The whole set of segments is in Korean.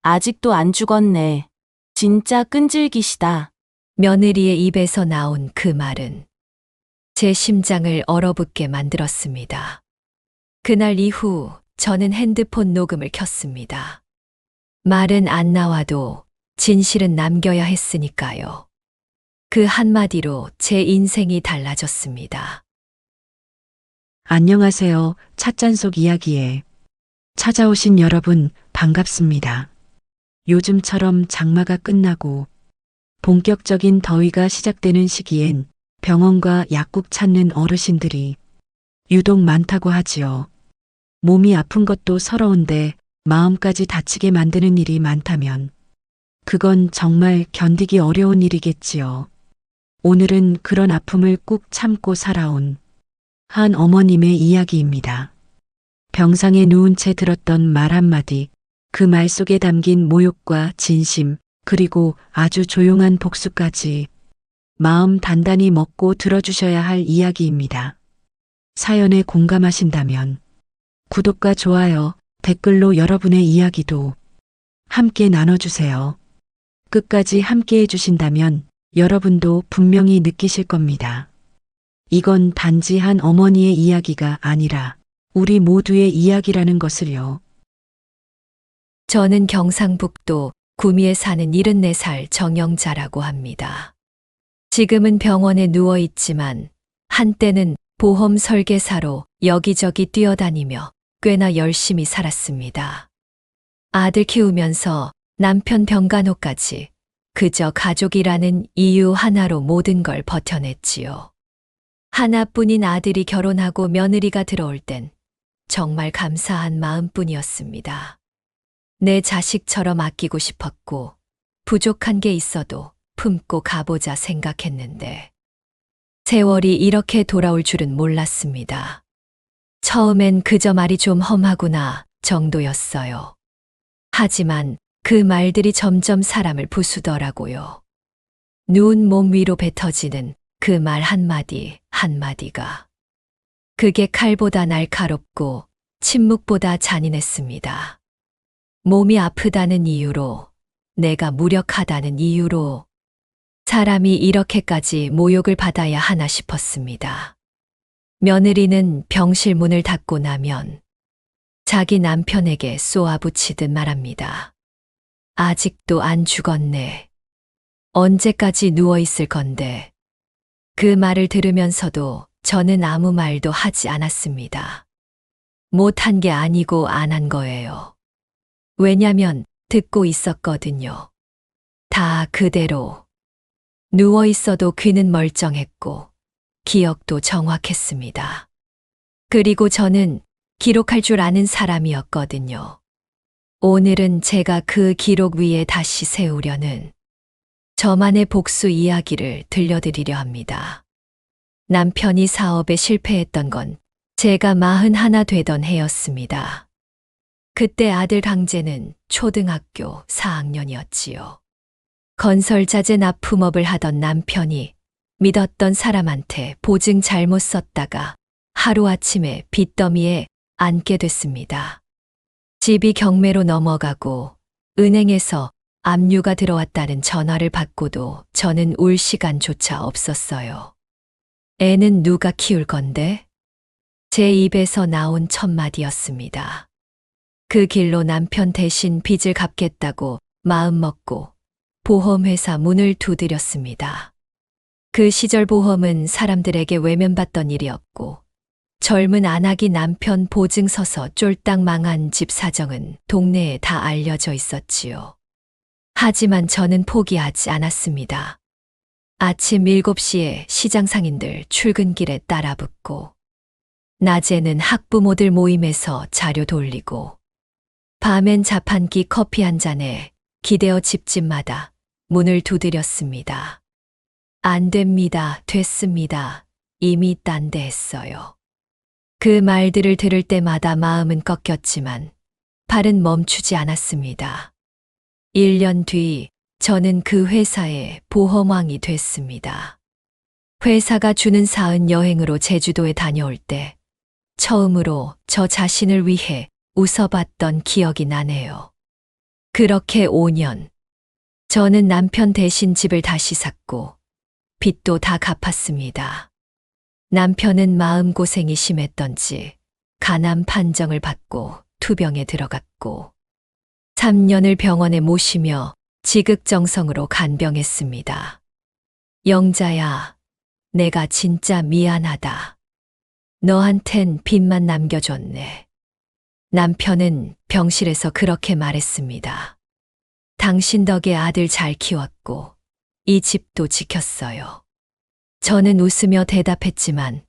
아직도 안 죽었네. 진짜 끈질기시다. 며느리의 입에서 나온 그 말은 제 심장을 얼어붙게 만들었습니다. 그날 이후 저는 핸드폰 녹음을 켰습니다. 말은 안 나와도 진실은 남겨야 했으니까요. 그 한마디로 제 인생이 달라졌습니다. 안녕하세요. 찻잔속 이야기에 찾아오신 여러분 반갑습니다. 요즘처럼 장마가 끝나고 본격적인 더위가 시작되는 시기엔 병원과 약국 찾는 어르신들이 유독 많다고 하지요. 몸이 아픈 것도 서러운데 마음까지 다치게 만드는 일이 많다면 그건 정말 견디기 어려운 일이겠지요. 오늘은 그런 아픔을 꾹 참고 살아온 한 어머님의 이야기입니다. 병상에 누운 채 들었던 말 한마디, 그 말 속에 담긴 모욕과 진심, 그리고 아주 조용한 복수까지 마음 단단히 먹고 들어주셔야 할 이야기입니다. 사연에 공감하신다면 구독과 좋아요, 댓글로 여러분의 이야기도 함께 나눠주세요. 끝까지 함께 해주신다면 여러분도 분명히 느끼실 겁니다. 이건 단지 한 어머니의 이야기가 아니라 우리 모두의 이야기라는 것을요. 저는 경상북도 구미에 사는 74살 정영자라고 합니다. 지금은 병원에 누워 있지만 한때는 보험 설계사로 여기저기 뛰어다니며 꽤나 열심히 살았습니다. 아들 키우면서 남편 병간호까지 그저 가족이라는 이유 하나로 모든 걸 버텨냈지요. 하나뿐인 아들이 결혼하고 며느리가 들어올 땐 정말 감사한 마음뿐이었습니다. 내 자식처럼 아끼고 싶었고 부족한 게 있어도 품고 가보자 생각했는데 세월이 이렇게 돌아올 줄은 몰랐습니다. 처음엔 그저 말이 좀 험하구나 정도였어요. 하지만 그 말들이 점점 사람을 부수더라고요. 누운 몸 위로 뱉어지는 그 말 한마디 한마디가 그게 칼보다 날카롭고 침묵보다 잔인했습니다. 몸이 아프다는 이유로, 내가 무력하다는 이유로 사람이 이렇게까지 모욕을 받아야 하나 싶었습니다. 며느리는 병실 문을 닫고 나면 자기 남편에게 쏘아붙이듯 말합니다. 아직도 안 죽었네. 언제까지 누워 있을 건데. 그 말을 들으면서도 저는 아무 말도 하지 않았습니다. 못한 게 아니고 안 한 거예요. 왜냐면 듣고 있었거든요. 다 그대로. 누워 있어도 귀는 멀쩡했고 기억도 정확했습니다. 그리고 저는 기록할 줄 아는 사람이었거든요. 오늘은 제가 그 기록 위에 다시 세우려는 저만의 복수 이야기를 들려드리려 합니다. 남편이 사업에 실패했던 건 제가 41 되던 해였습니다. 그때 아들 강재는 초등학교 4학년이었지요. 건설자재 납품업을 하던 남편이 믿었던 사람한테 보증 잘못 썼다가 하루아침에 빚더미에 앉게 됐습니다. 집이 경매로 넘어가고 은행에서 압류가 들어왔다는 전화를 받고도 저는 울 시간조차 없었어요. 애는 누가 키울 건데? 제 입에서 나온 첫마디였습니다. 그 길로 남편 대신 빚을 갚겠다고 마음먹고 보험회사 문을 두드렸습니다. 그 시절 보험은 사람들에게 외면받던 일이었고 젊은 안아기 남편 보증 서서 쫄딱 망한 집 사정은 동네에 다 알려져 있었지요. 하지만 저는 포기하지 않았습니다. 아침 7시에 시장 상인들 출근길에 따라붙고 낮에는 학부모들 모임에서 자료 돌리고 밤엔 자판기 커피 한 잔에 기대어 집집마다 문을 두드렸습니다. 안 됩니다. 됐습니다. 이미 딴 데 했어요. 그 말들을 들을 때마다 마음은 꺾였지만 발은 멈추지 않았습니다. 1년 뒤 저는 그 회사의 보험왕이 됐습니다. 회사가 주는 사은 여행으로 제주도에 다녀올 때 처음으로 저 자신을 위해 웃어봤던 기억이 나네요. 그렇게 5년. 저는 남편 대신 집을 다시 샀고, 빚도 다 갚았습니다. 남편은 마음고생이 심했던지, 간암 판정을 받고 투병에 들어갔고, 3년을 병원에 모시며 지극정성으로 간병했습니다. 영자야, 내가 진짜 미안하다. 너한텐 빚만 남겨줬네. 남편은 병실에서 그렇게 말했습니다. 당신 덕에 아들 잘 키웠고, 이 집도 지켰어요. 저는 웃으며 대답했지만,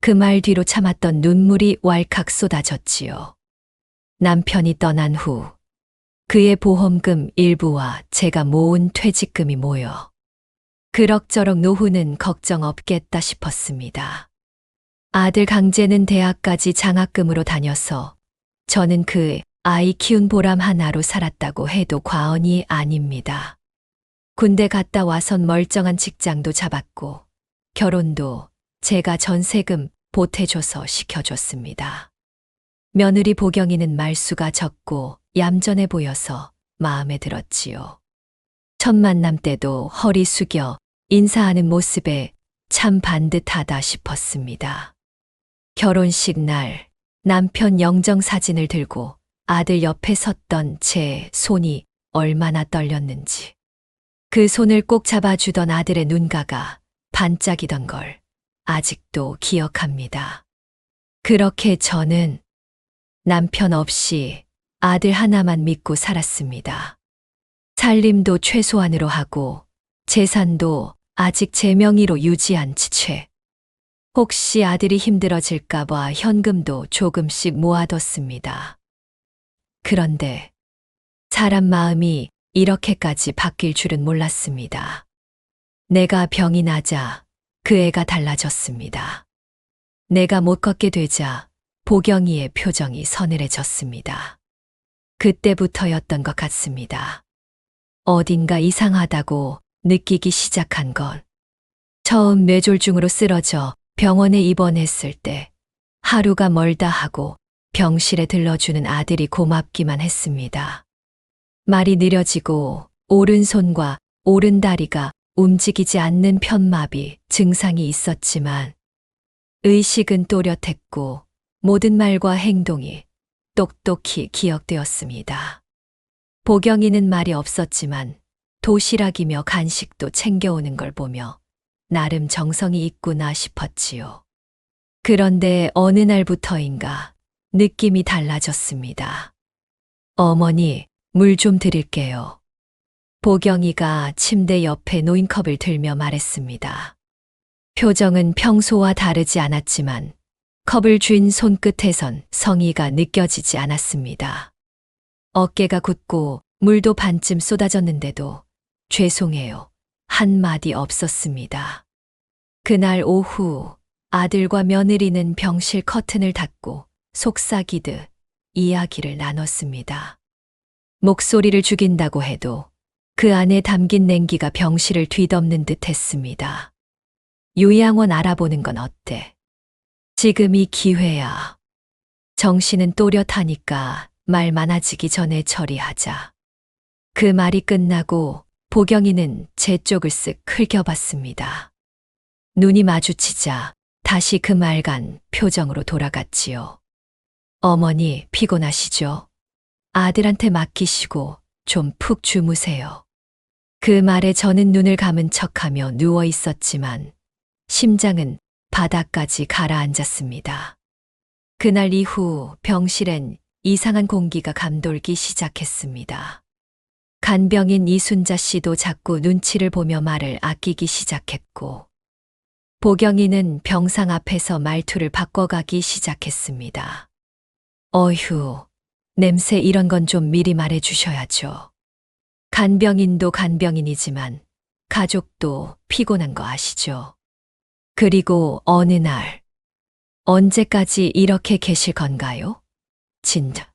그 말 뒤로 참았던 눈물이 왈칵 쏟아졌지요. 남편이 떠난 후, 그의 보험금 일부와 제가 모은 퇴직금이 모여 그럭저럭 노후는 걱정 없겠다 싶었습니다. 아들 강재는 대학까지 장학금으로 다녀서 저는 그 아이 키운 보람 하나로 살았다고 해도 과언이 아닙니다. 군대 갔다 와선 멀쩡한 직장도 잡았고 결혼도 제가 전세금 보태줘서 시켜줬습니다. 며느리 보경이는 말수가 적고 얌전해 보여서 마음에 들었지요. 첫 만남 때도 허리 숙여 인사하는 모습에 참 반듯하다 싶었습니다. 결혼식 날 남편 영정 사진을 들고 아들 옆에 섰던 제 손이 얼마나 떨렸는지. 그 손을 꼭 잡아주던 아들의 눈가가 반짝이던 걸 아직도 기억합니다. 그렇게 저는 남편 없이 아들 하나만 믿고 살았습니다. 살림도 최소한으로 하고 재산도 아직 제 명의로 유지한 채. 혹시 아들이 힘들어질까봐 현금도 조금씩 모아뒀습니다. 그런데 사람 마음이 이렇게까지 바뀔 줄은 몰랐습니다. 내가 병이 나자 그 애가 달라졌습니다. 내가 못 걷게 되자 보경이의 표정이 서늘해졌습니다. 그때부터였던 것 같습니다. 어딘가 이상하다고 느끼기 시작한 건 처음 뇌졸중으로 쓰러져 병원에 입원했을 때 하루가 멀다 하고 병실에 들러주는 아들이 고맙기만 했습니다. 말이 느려지고 오른손과 오른다리가 움직이지 않는 편마비 증상이 있었지만 의식은 또렷했고 모든 말과 행동이 똑똑히 기억되었습니다. 보경이는 말이 없었지만 도시락이며 간식도 챙겨오는 걸 보며 나름 정성이 있구나 싶었지요. 그런데 어느 날부터인가 느낌이 달라졌습니다. 어머니, 물 좀 드릴게요. 보경이가 침대 옆에 놓인 컵을 들며 말했습니다. 표정은 평소와 다르지 않았지만 컵을 쥔 손끝에선 성의가 느껴지지 않았습니다. 어깨가 굳고 물도 반쯤 쏟아졌는데도 죄송해요. 한마디 없었습니다. 그날 오후 아들과 며느리는 병실 커튼을 닫고 속삭이듯 이야기를 나눴습니다. 목소리를 죽인다고 해도 그 안에 담긴 냉기가 병실을 뒤덮는 듯 했습니다. 요양원 알아보는 건 어때? 지금이 기회야. 정신은 또렷하니까 말 많아지기 전에 처리하자. 그 말이 끝나고 보경이는 제 쪽을 쓱 흘겨봤습니다. 눈이 마주치자 다시 그 맑은 표정으로 돌아갔지요. 어머니 피곤하시죠? 아들한테 맡기시고 좀 푹 주무세요. 그 말에 저는 눈을 감은 척하며 누워 있었지만 심장은 바닥까지 가라앉았습니다. 그날 이후 병실엔 이상한 공기가 감돌기 시작했습니다. 간병인 이순자 씨도 자꾸 눈치를 보며 말을 아끼기 시작했고 보경이는 병상 앞에서 말투를 바꿔가기 시작했습니다. 어휴, 냄새 이런 건 좀 미리 말해 주셔야죠. 간병인도 간병인이지만 가족도 피곤한 거 아시죠? 그리고 어느 날, 언제까지 이렇게 계실 건가요? 진짜.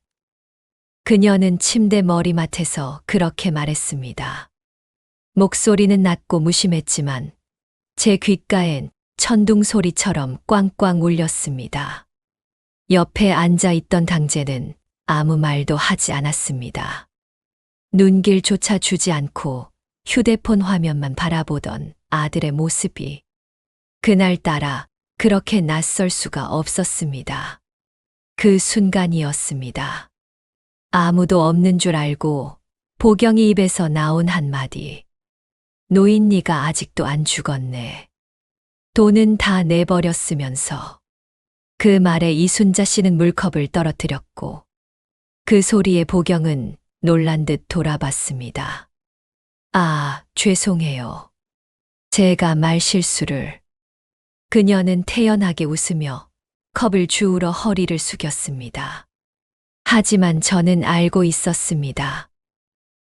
그녀는 침대 머리맡에서 그렇게 말했습니다. 목소리는 낮고 무심했지만 제 귓가엔 천둥 소리처럼 꽝꽝 울렸습니다. 옆에 앉아 있던 당재는 아무 말도 하지 않았습니다. 눈길조차 주지 않고 휴대폰 화면만 바라보던 아들의 모습이 그날따라 그렇게 낯설 수가 없었습니다. 그 순간이었습니다. 아무도 없는 줄 알고 보경이 입에서 나온 한마디. 노인네가 아직도 안 죽었네. 돈은 다 내버렸으면서. 그 말에 이순자 씨는 물컵을 떨어뜨렸고 그 소리에 보경은 놀란 듯 돌아봤습니다. 아, 죄송해요. 제가 말실수를. 그녀는 태연하게 웃으며 컵을 주우러 허리를 숙였습니다. 하지만 저는 알고 있었습니다.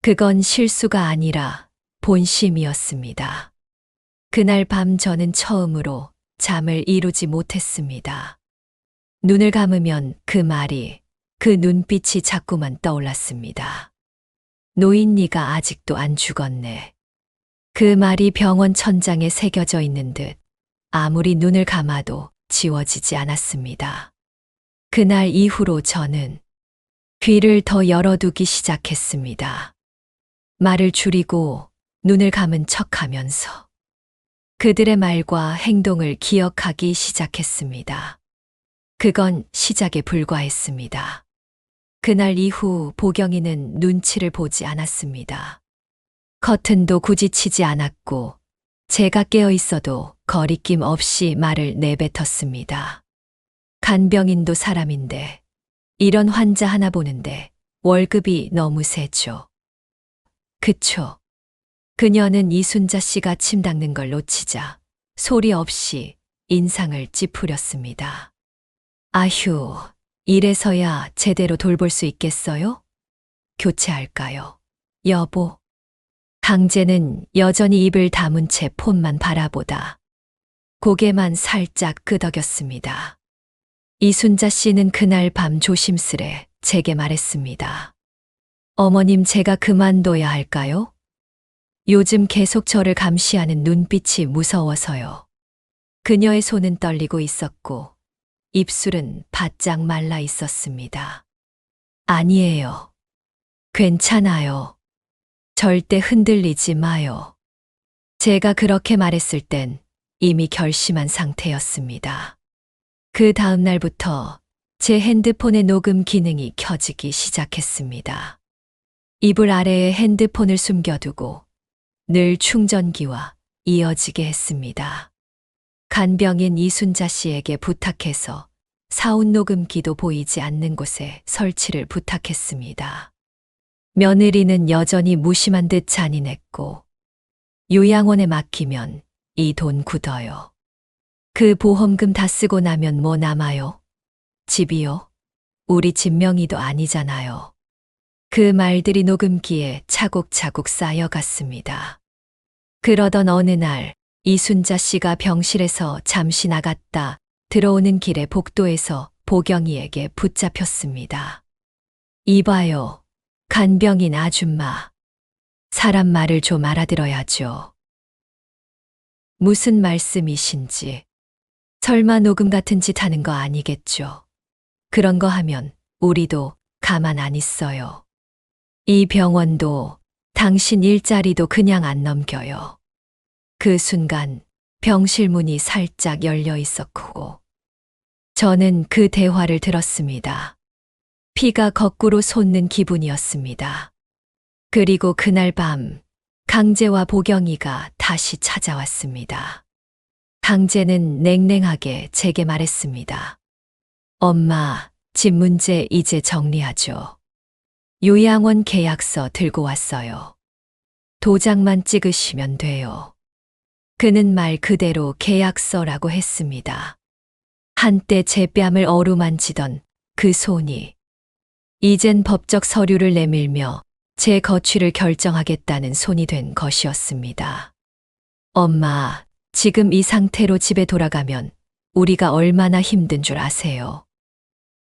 그건 실수가 아니라 본심이었습니다. 그날 밤 저는 처음으로 잠을 이루지 못했습니다. 눈을 감으면 그 말이, 그 눈빛이 자꾸만 떠올랐습니다. 노인네가 아직도 안 죽었네. 그 말이 병원 천장에 새겨져 있는 듯 아무리 눈을 감아도 지워지지 않았습니다. 그날 이후로 저는 귀를 더 열어두기 시작했습니다. 말을 줄이고 눈을 감은 척하면서 그들의 말과 행동을 기억하기 시작했습니다. 그건 시작에 불과했습니다. 그날 이후 보경이는 눈치를 보지 않았습니다. 커튼도 굳이 치지 않았고 제가 깨어 있어도 거리낌 없이 말을 내뱉었습니다. 간병인도 사람인데 이런 환자 하나 보는데 월급이 너무 세죠. 그쵸. 그녀는 이순자 씨가 침 닦는 걸 놓치자 소리 없이 인상을 찌푸렸습니다. 아휴, 이래서야 제대로 돌볼 수 있겠어요? 교체할까요? 여보. 강제는 여전히 입을 다문 채 폰만 바라보다 고개만 살짝 끄덕였습니다. 이순자 씨는 그날 밤 조심스레 제게 말했습니다. 어머님, 제가 그만둬야 할까요? 요즘 계속 저를 감시하는 눈빛이 무서워서요. 그녀의 손은 떨리고 있었고 입술은 바짝 말라 있었습니다. 아니에요. 괜찮아요. 절대 흔들리지 마요. 제가 그렇게 말했을 땐 이미 결심한 상태였습니다. 그 다음 날부터 제 핸드폰의 녹음 기능이 켜지기 시작했습니다. 이불 아래에 핸드폰을 숨겨두고 늘 충전기와 이어지게 했습니다. 간병인 이순자 씨에게 부탁해서 사운 녹음기도 보이지 않는 곳에 설치를 부탁했습니다. 며느리는 여전히 무심한 듯 잔인했고 요양원에 맡기면 이 돈 굳어요. 그 보험금 다 쓰고 나면 뭐 남아요? 집이요? 우리 집 명의도 아니잖아요. 그 말들이 녹음기에 차곡차곡 쌓여갔습니다. 그러던 어느 날 이순자 씨가 병실에서 잠시 나갔다 들어오는 길에 복도에서 보경이에게 붙잡혔습니다. 이봐요, 간병인 아줌마. 사람 말을 좀 알아들어야죠. 무슨 말씀이신지. 설마 녹음 같은 짓 하는 거 아니겠죠? 그런 거 하면 우리도 가만 안 있어요. 이 병원도 당신 일자리도 그냥 안 넘겨요. 그 순간 병실 문이 살짝 열려 있었고 저는 그 대화를 들었습니다. 피가 거꾸로 솟는 기분이었습니다. 그리고 그날 밤 강재와 보경이가 다시 찾아왔습니다. 강재는 냉랭하게 제게 말했습니다. 엄마, 집 문제 이제 정리하죠. 요양원 계약서 들고 왔어요. 도장만 찍으시면 돼요. 그는 말 그대로 계약서라고 했습니다. 한때 제 뺨을 어루만지던 그 손이 이젠 법적 서류를 내밀며 제 거취를 결정하겠다는 손이 된 것이었습니다. 엄마, 지금 이 상태로 집에 돌아가면 우리가 얼마나 힘든 줄 아세요?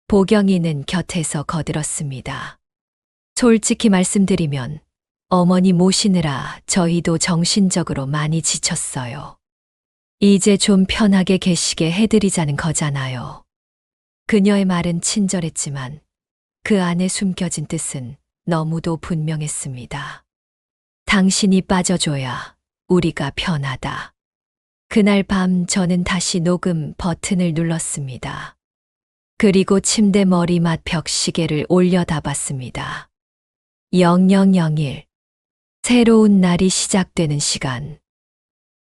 보경이는 곁에서 거들었습니다. 솔직히 말씀드리면 어머니 모시느라 저희도 정신적으로 많이 지쳤어요. 이제 좀 편하게 계시게 해드리자는 거잖아요. 그녀의 말은 친절했지만 그 안에 숨겨진 뜻은 너무도 분명했습니다. 당신이 빠져줘야 우리가 편하다. 그날 밤 저는 다시 녹음 버튼을 눌렀습니다. 그리고 침대 머리맡 벽시계를 올려다봤습니다. 0001. 새로운 날이 시작되는 시간.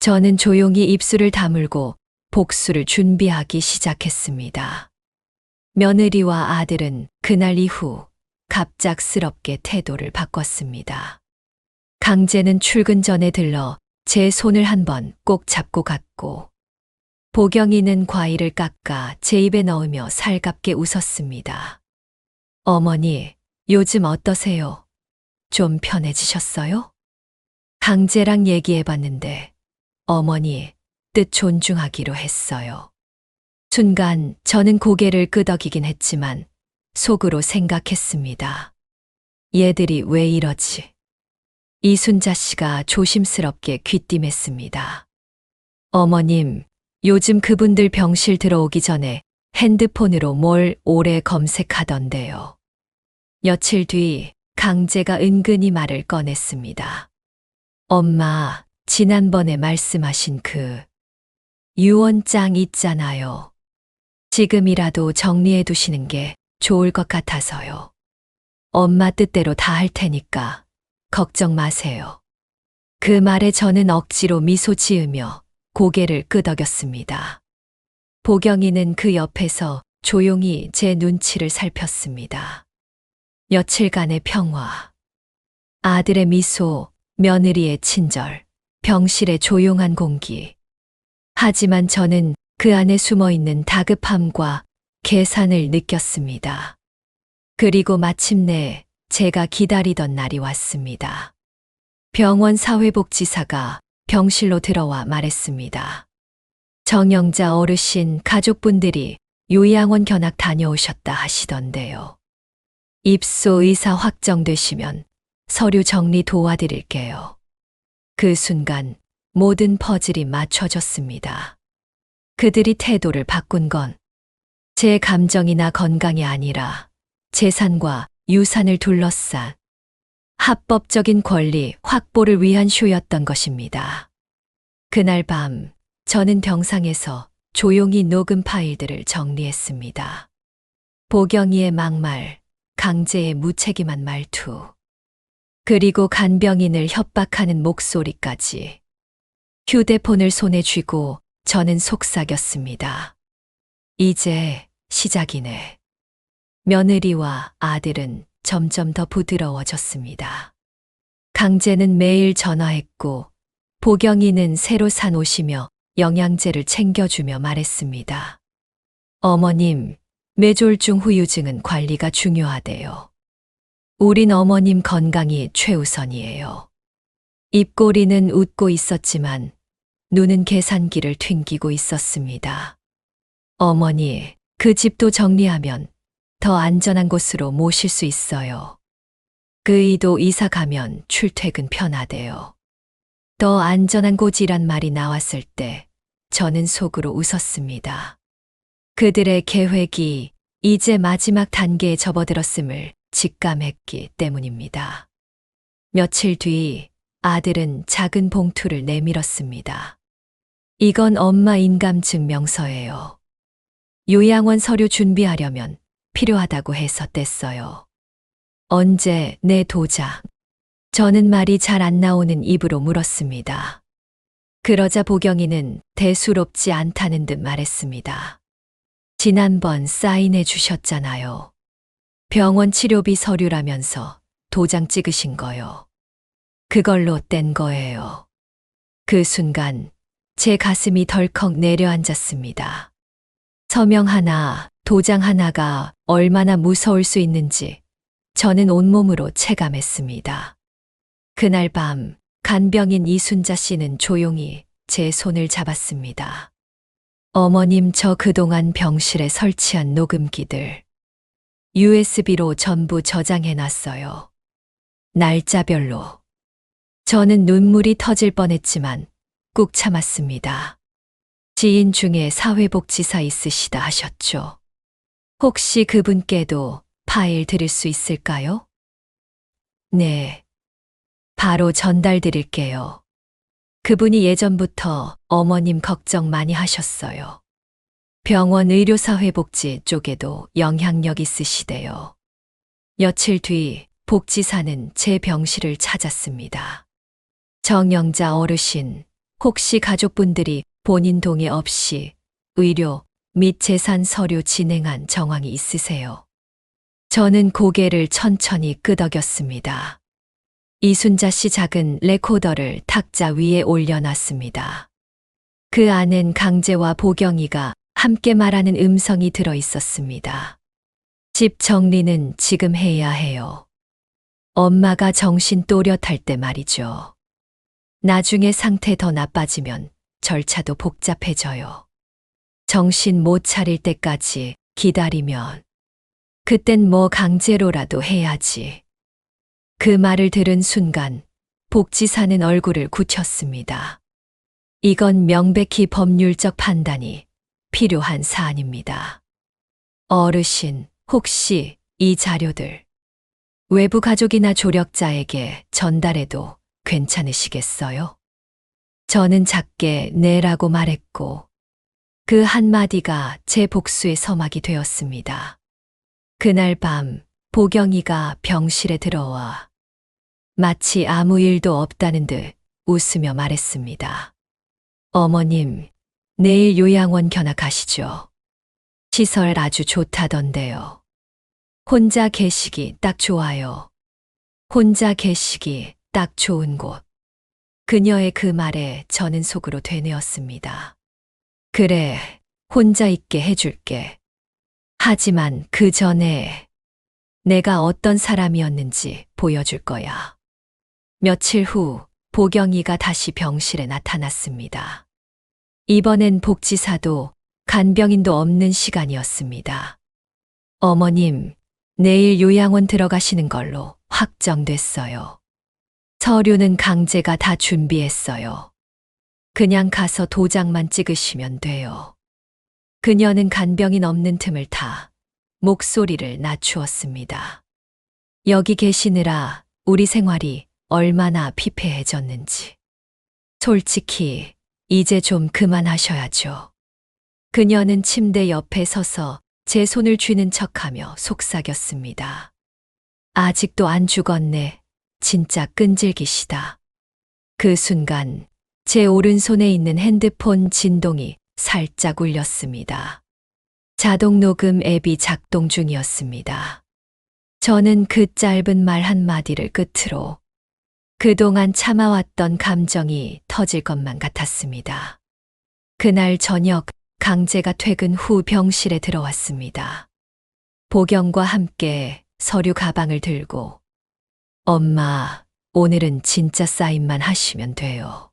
저는 조용히 입술을 다물고 복수를 준비하기 시작했습니다. 며느리와 아들은 그날 이후 갑작스럽게 태도를 바꿨습니다. 강재는 출근 전에 들러 제 손을 한번 꼭 잡고 갔고, 보경이는 과일을 깎아 제 입에 넣으며 살갑게 웃었습니다. 어머니, 요즘 어떠세요? 좀 편해지셨어요? 강재랑 얘기해봤는데 어머니 뜻 존중하기로 했어요. 순간 저는 고개를 끄덕이긴 했지만 속으로 생각했습니다. 얘들이 왜 이러지? 이순자 씨가 조심스럽게 귀띔했습니다. 어머님, 요즘 그분들 병실 들어오기 전에 핸드폰으로 뭘 오래 검색하던데요. 며칠 뒤 강재가 은근히 말을 꺼냈습니다. 엄마, 지난번에 말씀하신 그 유언장 있잖아요. 지금이라도 정리해 두시는 게 좋을 것 같아서요. 엄마 뜻대로 다 할 테니까 걱정 마세요. 그 말에 저는 억지로 미소 지으며 고개를 끄덕였습니다. 보경이는 그 옆에서 조용히 제 눈치를 살폈습니다. 며칠간의 평화. 아들의 미소, 며느리의 친절, 병실의 조용한 공기. 하지만 저는 그 안에 숨어 있는 다급함과 계산을 느꼈습니다. 그리고 마침내 제가 기다리던 날이 왔습니다. 병원 사회복지사가 병실로 들어와 말했습니다. 정영자 어르신 가족분들이 요양원 견학 다녀오셨다 하시던데요. 입소 의사 확정되시면 서류 정리 도와드릴게요. 그 순간 모든 퍼즐이 맞춰졌습니다. 그들이 태도를 바꾼 건 제 감정이나 건강이 아니라 재산과 유산을 둘러싼 합법적인 권리 확보를 위한 쇼였던 것입니다. 그날 밤 저는 병상에서 조용히 녹음 파일들을 정리했습니다. 보경이의 막말, 강재의 무책임한 말투, 그리고 간병인을 협박하는 목소리까지. 휴대폰을 손에 쥐고 저는 속삭였습니다. 이제 시작이네. 며느리와 아들은 점점 더 부드러워졌습니다. 강재는 매일 전화했고 보경이는 새로 산 옷이며 영양제를 챙겨주며 말했습니다. 어머님, 뇌졸중 후유증은 관리가 중요하대요. 우린 어머님 건강이 최우선이에요. 입꼬리는 웃고 있었지만 눈은 계산기를 튕기고 있었습니다. 어머니, 그 집도 정리하면 더 안전한 곳으로 모실 수 있어요. 그이도 이사 가면 출퇴근 편하대요. 더 안전한 곳이란 말이 나왔을 때 저는 속으로 웃었습니다. 그들의 계획이 이제 마지막 단계에 접어들었음을 직감했기 때문입니다. 며칠 뒤 아들은 작은 봉투를 내밀었습니다. 이건 엄마 인감증 명서예요. 요양원 서류 준비하려면 필요하다고 해서 뗐어요. 언제 내 도장? 저는 말이 잘 안 나오는 입으로 물었습니다. 그러자 보경이는 대수롭지 않다는 듯 말했습니다. 지난번 사인해 주셨잖아요. 병원 치료비 서류라면서 도장 찍으신 거요. 그걸로 뗀 거예요. 그 순간 제 가슴이 덜컥 내려앉았습니다. 서명 하나, 도장 하나가 얼마나 무서울 수 있는지 저는 온몸으로 체감했습니다. 그날 밤 간병인 이순자 씨는 조용히 제 손을 잡았습니다. 어머님, 저 그동안 병실에 설치한 녹음기들 USB로 전부 저장해 놨어요. 날짜별로. 저는 눈물이 터질 뻔했지만 꾹 참았습니다. 지인 중에 사회복지사 있으시다 하셨죠. 혹시 그분께도 파일 드릴 수 있을까요? 네. 바로 전달드릴게요. 그분이 예전부터 어머님 걱정 많이 하셨어요. 병원 의료사회복지 쪽에도 영향력 있으시대요. 며칠 뒤 복지사는 제 병실을 찾았습니다. 정영자 어르신, 혹시 가족분들이 본인 동의 없이 의료 및 재산 서류 진행한 정황이 있으세요? 저는 고개를 천천히 끄덕였습니다. 이순자 씨 작은 레코더를 탁자 위에 올려놨습니다. 그 안엔 강재와 보경이가 함께 말하는 음성이 들어 있었습니다. 집 정리는 지금 해야 해요. 엄마가 정신 또렷할 때 말이죠. 나중에 상태 더 나빠지면 절차도 복잡해져요. 정신 못 차릴 때까지 기다리면 그땐 뭐 강제로라도 해야지. 그 말을 들은 순간 복지사는 얼굴을 굳혔습니다. 이건 명백히 법률적 판단이 필요한 사안입니다. 어르신, 혹시 이 자료들 외부 가족이나 조력자에게 전달해도 괜찮으시겠어요? 저는 작게 네라고 말했고 그 한마디가 제 복수의 서막이 되었습니다. 그날 밤 보경이가 병실에 들어와 마치 아무 일도 없다는 듯 웃으며 말했습니다. 어머님, 내일 요양원 견학하시죠. 시설 아주 좋다던데요. 혼자 계시기 딱 좋아요. 혼자 계시기 딱 좋은 곳. 그녀의 그 말에 저는 속으로 되뇌었습니다. 그래, 혼자 있게 해줄게. 하지만 그 전에 내가 어떤 사람이었는지 보여줄 거야. 며칠 후 보경이가 다시 병실에 나타났습니다. 이번엔 복지사도 간병인도 없는 시간이었습니다. 어머님, 내일 요양원 들어가시는 걸로 확정됐어요. 서류는 강제가 다 준비했어요. 그냥 가서 도장만 찍으시면 돼요. 그녀는 간병인 없는 틈을 타 목소리를 낮추었습니다. 여기 계시느라 우리 생활이 얼마나 피폐해졌는지. 솔직히 이제 좀 그만하셔야죠. 그녀는 침대 옆에 서서 제 손을 쥐는 척하며 속삭였습니다. 아직도 안 죽었네. 진짜 끈질기시다. 그 순간 제 오른손에 있는 핸드폰 진동이 살짝 울렸습니다. 자동 녹음 앱이 작동 중이었습니다. 저는 그 짧은 말 한마디를 끝으로 그동안 참아왔던 감정이 터질 것만 같았습니다. 그날 저녁 강재가 퇴근 후 병실에 들어왔습니다. 보경과 함께 서류 가방을 들고 엄마, 오늘은 진짜 사인만 하시면 돼요.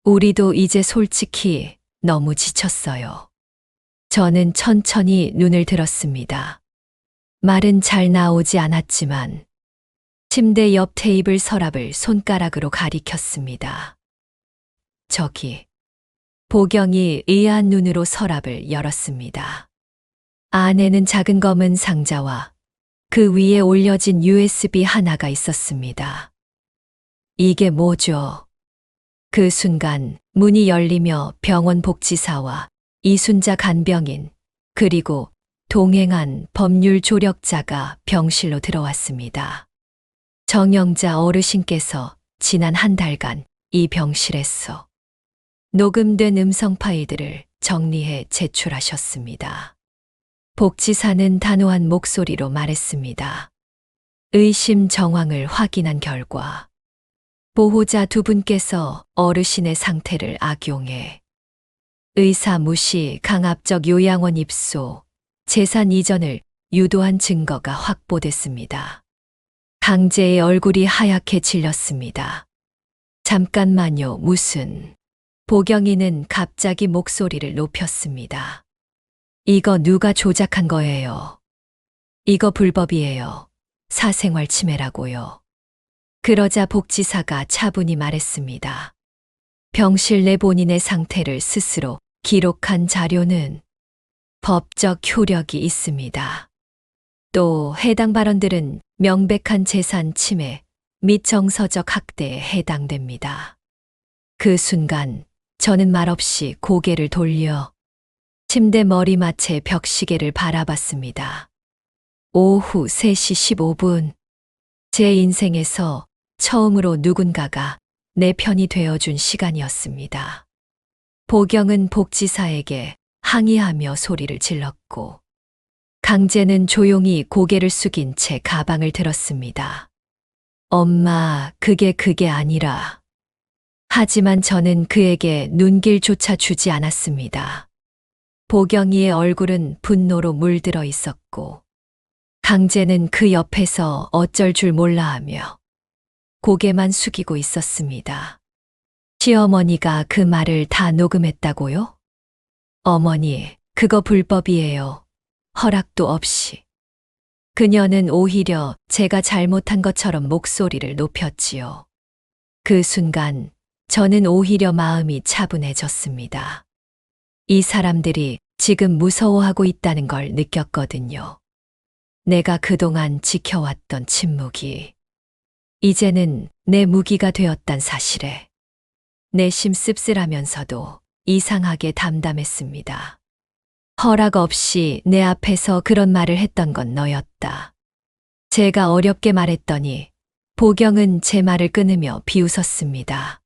우리도 이제 솔직히 너무 지쳤어요. 저는 천천히 눈을 들었습니다. 말은 잘 나오지 않았지만 침대 옆 테이블 서랍을 손가락으로 가리켰습니다. 저기. 보경이 의아한 눈으로 서랍을 열었습니다. 안에는 작은 검은 상자와 그 위에 올려진 USB 하나가 있었습니다. 이게 뭐죠? 그 순간 문이 열리며 병원 복지사와 이순자 간병인 그리고 동행한 법률 조력자가 병실로 들어왔습니다. 정영자 어르신께서 지난 한 달간 이 병실에서 녹음된 음성 파일들을 정리해 제출하셨습니다. 복지사는 단호한 목소리로 말했습니다. 의심 정황을 확인한 결과 보호자 두 분께서 어르신의 상태를 악용해 의사 무시, 강압적 요양원 입소, 재산 이전을 유도한 증거가 확보됐습니다. 강재의 얼굴이 하얗게 질렸습니다. 잠깐만요, 무슨... 보경이는 갑자기 목소리를 높였습니다. 이거 누가 조작한 거예요? 이거 불법이에요. 사생활 침해라고요. 그러자 복지사가 차분히 말했습니다. 병실 내 본인의 상태를 스스로 기록한 자료는 법적 효력이 있습니다. 또 해당 발언들은 명백한 재산 침해 및 정서적 학대에 해당됩니다. 그 순간 저는 말없이 고개를 돌려 침대 머리맡의 벽시계를 바라봤습니다. 오후 3시 15분. 제 인생에서 처음으로 누군가가 내 편이 되어준 시간이었습니다. 보경은 복지사에게 항의하며 소리를 질렀고, 강재는 조용히 고개를 숙인 채 가방을 들었습니다. 엄마, 그게 아니라. 하지만 저는 그에게 눈길조차 주지 않았습니다. 보경이의 얼굴은 분노로 물들어 있었고, 강재는 그 옆에서 어쩔 줄 몰라 하며 고개만 숙이고 있었습니다. 시어머니가 그 말을 다 녹음했다고요? 어머니, 그거 불법이에요. 허락도 없이. 그녀는 오히려 제가 잘못한 것처럼 목소리를 높였지요. 그 순간 저는 오히려 마음이 차분해졌습니다. 이 사람들이 지금 무서워하고 있다는 걸 느꼈거든요. 내가 그동안 지켜왔던 침묵이 이제는 내 무기가 되었단 사실에 내심 씁쓸하면서도 이상하게 담담했습니다. 허락 없이 내 앞에서 그런 말을 했던 건 너였다. 제가 어렵게 말했더니 보경은 제 말을 끊으며 비웃었습니다.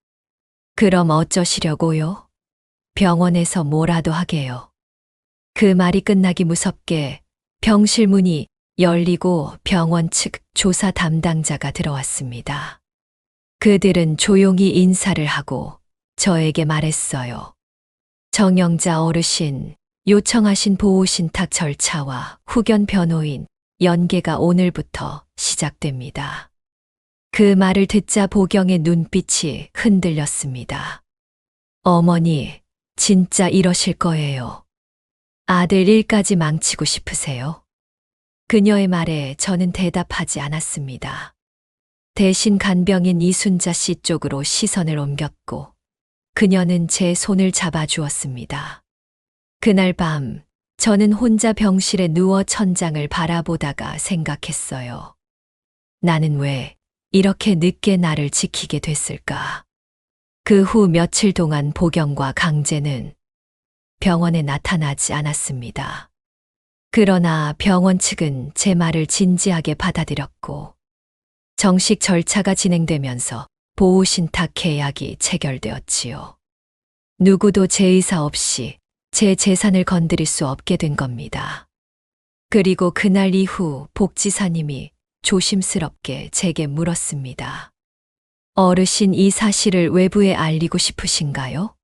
그럼 어쩌시려고요? 병원에서 뭐라도 하게요. 그 말이 끝나기 무섭게 병실 문이 열리고 병원 측 조사 담당자가 들어왔습니다. 그들은 조용히 인사를 하고 저에게 말했어요. 정영자 어르신, 요청하신 보호신탁 절차와 후견 변호인 연계가 오늘부터 시작됩니다. 그 말을 듣자 보경의 눈빛이 흔들렸습니다. 어머니, 진짜 이러실 거예요. 아들 일까지 망치고 싶으세요? 그녀의 말에 저는 대답하지 않았습니다. 대신 간병인 이순자 씨 쪽으로 시선을 옮겼고 그녀는 제 손을 잡아주었습니다. 그날 밤 저는 혼자 병실에 누워 천장을 바라보다가 생각했어요. 나는 왜 이렇게 늦게 나를 지키게 됐을까? 그 후 며칠 동안 보경과 강재는 병원에 나타나지 않았습니다. 그러나 병원 측은 제 말을 진지하게 받아들였고 정식 절차가 진행되면서 보호신탁 계약이 체결되었지요. 누구도 제 의사 없이 제 재산을 건드릴 수 없게 된 겁니다. 그리고 그날 이후 복지사님이 조심스럽게 제게 물었습니다. 어르신, 이 사실을 외부에 알리고 싶으신가요?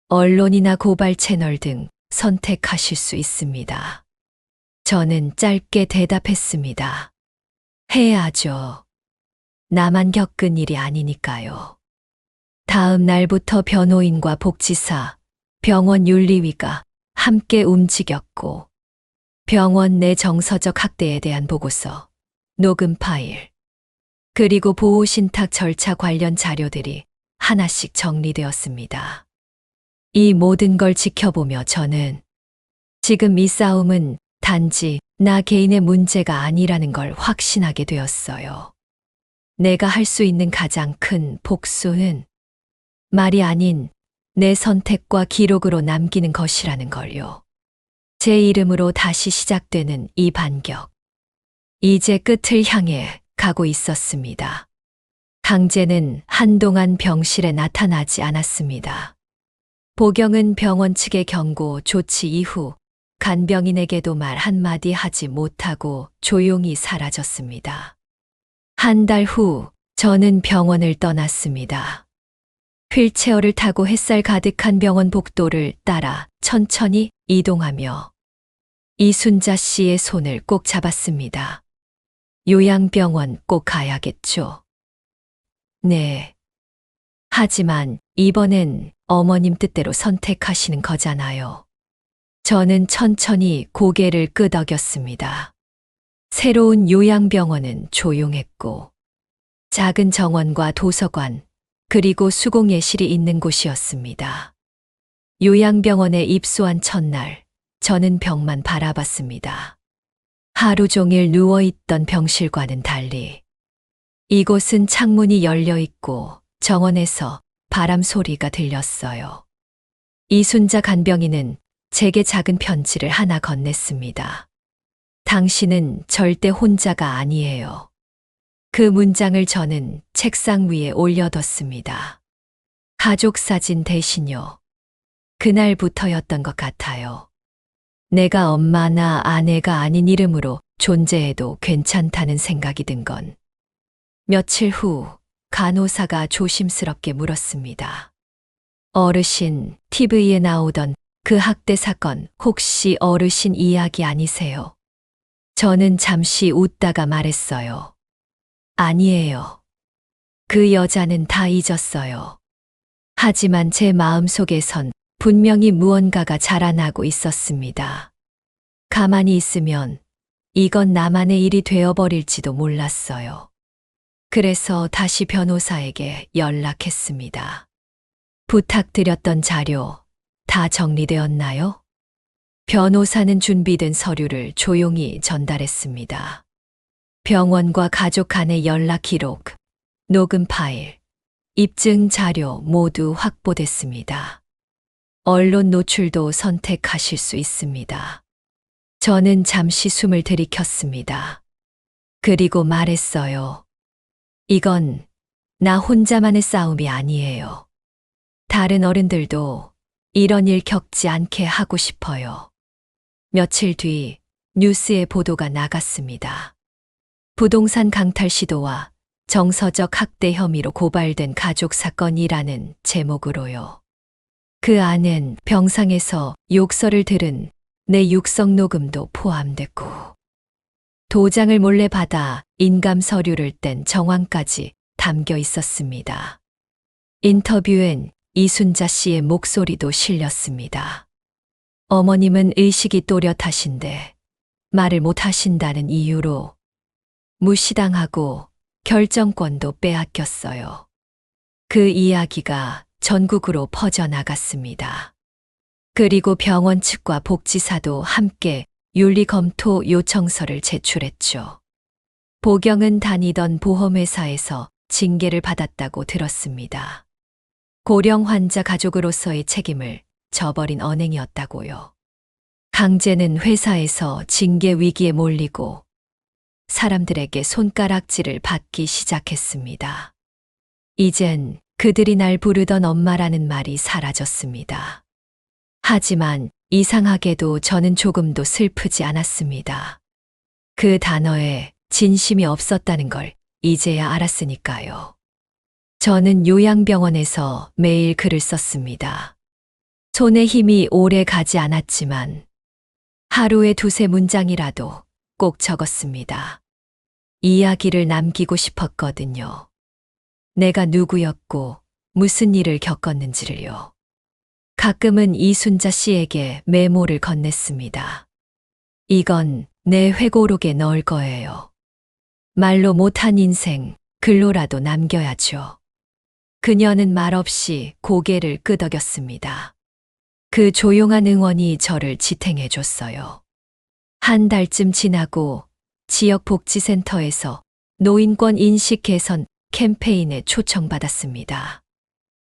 언론이나 고발 채널 등 선택하실 수 있습니다. 저는 짧게 대답했습니다. 해야죠. 나만 겪은 일이 아니니까요. 다음 날부터 변호인과 복지사, 병원 윤리위가 함께 움직였고 병원 내 정서적 학대에 대한 보고서, 녹음 파일, 그리고 보호신탁 절차 관련 자료들이 하나씩 정리되었습니다. 이 모든 걸 지켜보며 저는 지금 이 싸움은 단지 나 개인의 문제가 아니라는 걸 확신하게 되었어요. 내가 할 수 있는 가장 큰 복수는 말이 아닌 내 선택과 기록으로 남기는 것이라는 걸요. 제 이름으로 다시 시작되는 이 반격. 이제 끝을 향해 가고 있었습니다. 강재는 한동안 병실에 나타나지 않았습니다. 보경은 병원 측의 경고 조치 이후 간병인에게도 말 한마디 하지 못하고 조용히 사라졌습니다. 한 달 후 저는 병원을 떠났습니다. 휠체어를 타고 햇살 가득한 병원 복도를 따라 천천히 이동하며 이순자 씨의 손을 꼭 잡았습니다. 요양병원 꼭 가야겠죠. 네. 하지만 이번엔 어머님 뜻대로 선택하시는 거잖아요. 저는 천천히 고개를 끄덕였습니다. 새로운 요양병원은 조용했고 작은 정원과 도서관 그리고 수공예실이 있는 곳이었습니다. 요양병원에 입소한 첫날 저는 벽만 바라봤습니다. 하루 종일 누워있던 병실과는 달리 이곳은 창문이 열려 있고 정원에서 바람 소리가 들렸어요. 이순자 간병인은 제게 작은 편지를 하나 건넸습니다. 당신은 절대 혼자가 아니에요. 그 문장을 저는 책상 위에 올려뒀습니다. 가족 사진 대신요. 그날부터였던 것 같아요. 내가 엄마나 아내가 아닌 이름으로 존재해도 괜찮다는 생각이 든 건. 며칠 후 간호사가 조심스럽게 물었습니다. 어르신, TV에 나오던 그 학대 사건 혹시 어르신 이야기 아니세요? 저는 잠시 웃다가 말했어요. 아니에요. 그 여자는 다 잊었어요. 하지만 제 마음속에선 분명히 무언가가 자라나고 있었습니다. 가만히 있으면 이건 나만의 일이 되어버릴지도 몰랐어요. 그래서 다시 변호사에게 연락했습니다. 부탁드렸던 자료 다 정리되었나요? 변호사는 준비된 서류를 조용히 전달했습니다. 병원과 가족 간의 연락 기록, 녹음 파일, 입증 자료 모두 확보됐습니다. 언론 노출도 선택하실 수 있습니다. 저는 잠시 숨을 들이켰습니다. 그리고 말했어요. 이건 나 혼자만의 싸움이 아니에요. 다른 어른들도 이런 일 겪지 않게 하고 싶어요. 며칠 뒤 뉴스에 보도가 나갔습니다. 부동산 강탈 시도와 정서적 학대 혐의로 고발된 가족 사건이라는 제목으로요. 그 안엔 병상에서 욕설을 들은 내 육성 녹음도 포함됐고, 도장을 몰래 받아 인감 서류를 뗀 정황까지 담겨 있었습니다. 인터뷰엔 이순자 씨의 목소리도 실렸습니다. 어머님은 의식이 또렷하신데 말을 못 하신다는 이유로 무시당하고 결정권도 빼앗겼어요. 그 이야기가 전국으로 퍼져나갔습니다. 그리고 병원 측과 복지사도 함께 윤리검토 요청서를 제출했죠. 보경은 다니던 보험회사에서 징계를 받았다고 들었습니다. 고령 환자 가족으로서의 책임을 저버린 언행이었다고요. 강재는 회사에서 징계 위기에 몰리고 사람들에게 손가락질을 받기 시작했습니다. 이젠 그들이 날 부르던 엄마라는 말이 사라졌습니다. 하지만 이상하게도 저는 조금도 슬프지 않았습니다. 그 단어에 진심이 없었다는 걸 이제야 알았으니까요. 저는 요양병원에서 매일 글을 썼습니다. 손에 힘이 오래 가지 않았지만 하루에 2~3문장이라도 꼭 적었습니다. 이야기를 남기고 싶었거든요. 내가 누구였고 무슨 일을 겪었는지를요. 가끔은 이순자 씨에게 메모를 건넸습니다. 이건 내 회고록에 넣을 거예요. 말로 못한 인생, 글로라도 남겨야죠. 그녀는 말없이 고개를 끄덕였습니다. 그 조용한 응원이 저를 지탱해줬어요. 한 달쯤 지나고 지역복지센터에서 노인권 인식 개선 캠페인에 초청받았습니다.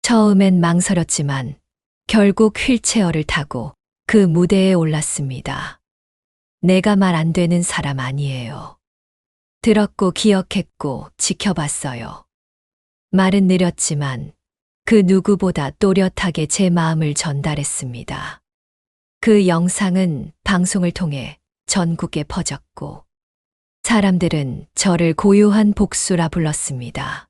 처음엔 망설였지만 결국 휠체어를 타고 그 무대에 올랐습니다. 내가 말 안 되는 사람 아니에요. 들었고 기억했고 지켜봤어요. 말은 느렸지만 그 누구보다 또렷하게 제 마음을 전달했습니다. 그 영상은 방송을 통해 전국에 퍼졌고 사람들은 저를 고요한 복수라 불렀습니다.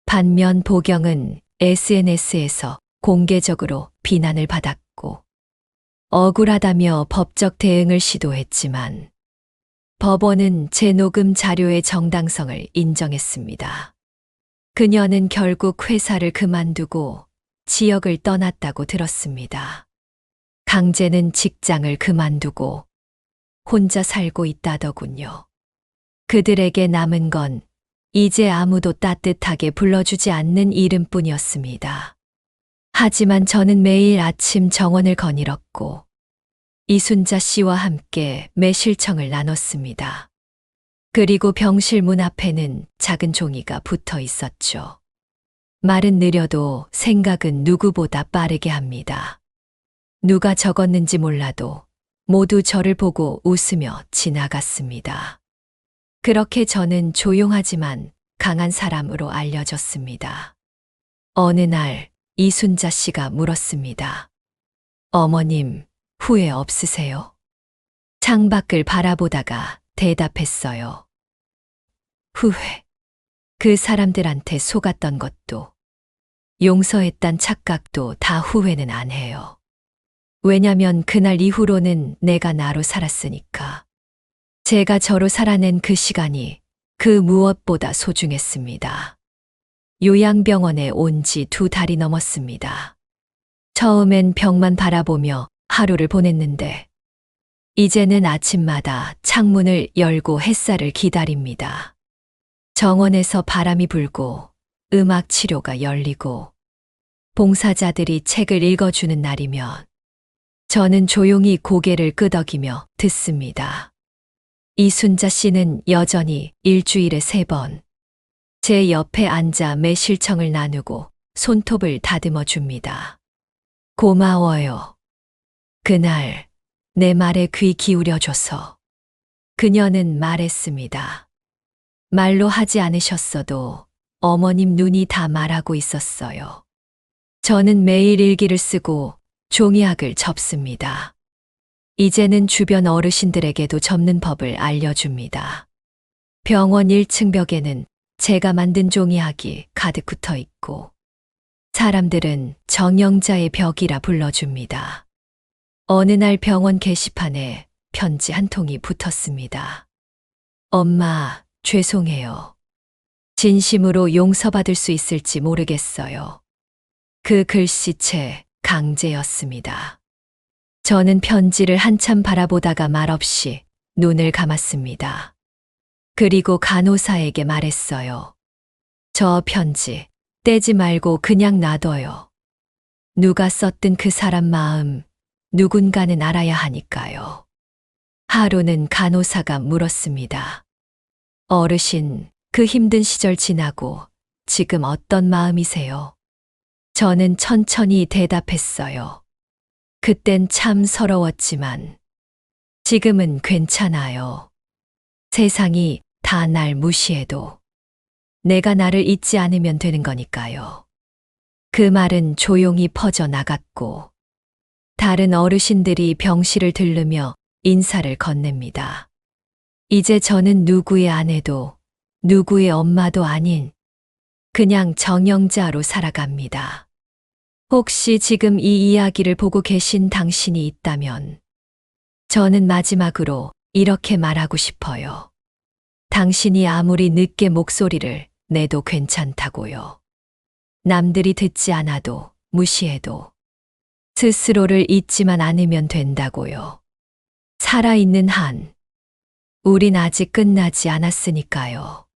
반면 보경은 SNS에서 공개적으로 비난을 받았고 억울하다며 법적 대응을 시도했지만 법원은 제 녹음 자료의 정당성을 인정했습니다. 그녀는 결국 회사를 그만두고 지역을 떠났다고 들었습니다. 강재는 직장을 그만두고 혼자 살고 있다더군요. 그들에게 남은 건 이제 아무도 따뜻하게 불러주지 않는 이름뿐이었습니다. 하지만 저는 매일 아침 정원을 거닐었고 이순자 씨와 함께 매실청을 나눴습니다. 그리고 병실 문 앞에는 작은 종이가 붙어 있었죠. 말은 느려도 생각은 누구보다 빠르게 합니다. 누가 적었는지 몰라도 모두 저를 보고 웃으며 지나갔습니다. 그렇게 저는 조용하지만 강한 사람으로 알려졌습니다. 어느 날 이순자 씨가 물었습니다. 어머님, 후회 없으세요? 창밖을 바라보다가 대답했어요. 후회. 그 사람들한테 속았던 것도, 용서했단 착각도 다 후회는 안 해요. 왜냐면 그날 이후로는 내가 나로 살았으니까. 제가 저로 살아낸 그 시간이 그 무엇보다 소중했습니다. 요양병원에 온 지 2달이 넘었습니다. 처음엔 병만 바라보며 하루를 보냈는데, 이제는 아침마다 창문을 열고 햇살을 기다립니다. 정원에서 바람이 불고 음악 치료가 열리고 봉사자들이 책을 읽어주는 날이면 저는 조용히 고개를 끄덕이며 듣습니다. 이순자 씨는 여전히 일주일에 3번 제 옆에 앉아 매실청을 나누고 손톱을 다듬어 줍니다. 고마워요. 그날 내 말에 귀 기울여줘서. 그녀는 말했습니다. 말로 하지 않으셨어도 어머님 눈이 다 말하고 있었어요. 저는 매일 일기를 쓰고 종이학을 접습니다. 이제는 주변 어르신들에게도 접는 법을 알려줍니다. 병원 1층 벽에는 제가 만든 종이학이 가득 붙어 있고 사람들은 정영자의 벽이라 불러줍니다. 어느 날 병원 게시판에 편지 한 통이 붙었습니다. 엄마, 죄송해요. 진심으로 용서받을 수 있을지 모르겠어요. 그 글씨체 강제였습니다. 저는 편지를 한참 바라보다가 말없이 눈을 감았습니다. 그리고 간호사에게 말했어요. 저 편지 떼지 말고 그냥 놔둬요. 누가 썼든 그 사람 마음 누군가는 알아야 하니까요. 하루는 간호사가 물었습니다. 어르신, 그 힘든 시절 지나고 지금 어떤 마음이세요? 저는 천천히 대답했어요. 그땐 참 서러웠지만 지금은 괜찮아요. 세상이 다 날 무시해도 내가 나를 잊지 않으면 되는 거니까요. 그 말은 조용히 퍼져나갔고 다른 어르신들이 병실을 들르며 인사를 건넵니다. 이제 저는 누구의 아내도 누구의 엄마도 아닌 그냥 정영자로 살아갑니다. 혹시 지금 이 이야기를 보고 계신 당신이 있다면 저는 마지막으로 이렇게 말하고 싶어요. 당신이 아무리 늦게 목소리를 내도 괜찮다고요. 남들이 듣지 않아도 무시해도 스스로를 잊지만 않으면 된다고요. 살아있는 한 우린 아직 끝나지 않았으니까요.